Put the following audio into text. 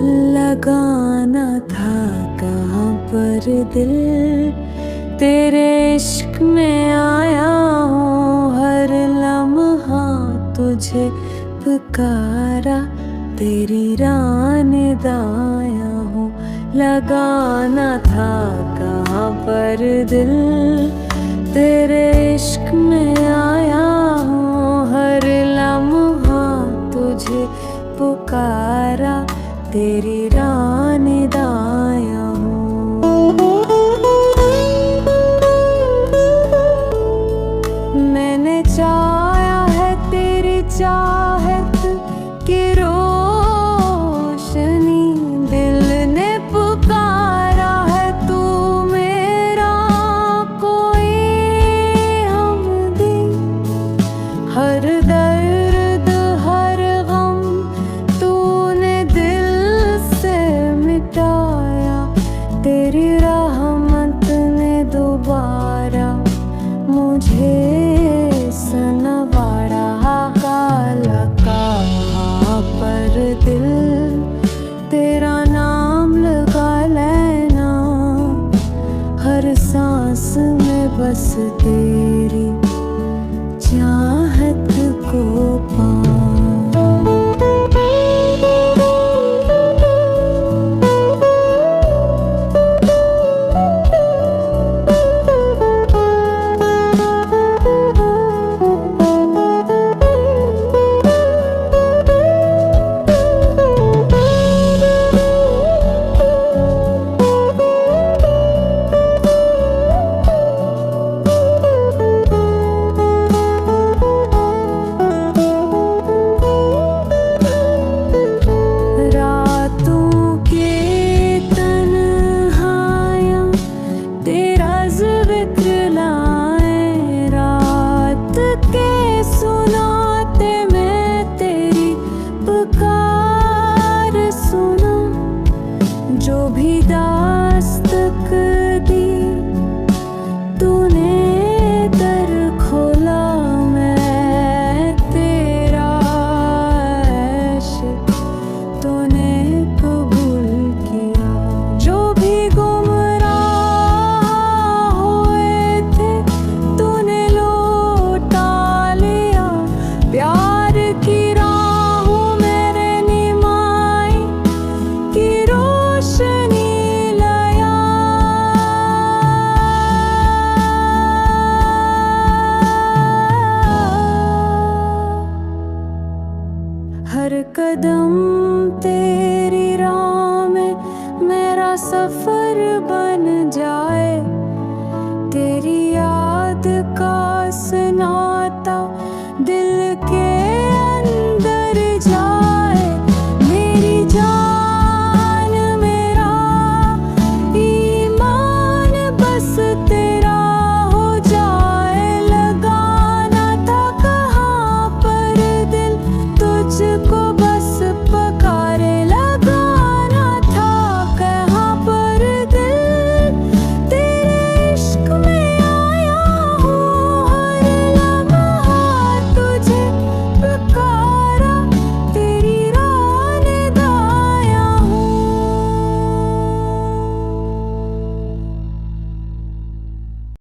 लगाना था कहाँ पर दिल, तेरे इश्क में आया हूँ हर लम्हा तुझे पुकारा, तेरी राह निदाया हूँ। लगाना था कहाँ पर दिल, तेरे इश्क में आया हूँ हर लम्हा तुझे पुकारा, तेरी राह निदाया हूँ। मैंने चाहा है तेरी चाहत की रोशनी, दिल ने पुकारा है तू मेरा कोई हमदर्दी। हर दर्द हर गम तूने दिल से मिटाया, तेरी रहमत ने दोबारा मुझे सनवारा। काला कहाँ पर दिल, तेरा नाम लगा लेना, हर सांस में बस तेरी चाहत को पाऊं। जो भी दास्तक दी तूने दर खोला, मैं तेरा इश्क तूने कबूल किया। जो भी गुमराह हुए थे तूने लौटा लिया, प्यार की राहों मेरे निमाई की रोशनी लाया। हर कदम तेरी राह में मेरा सफर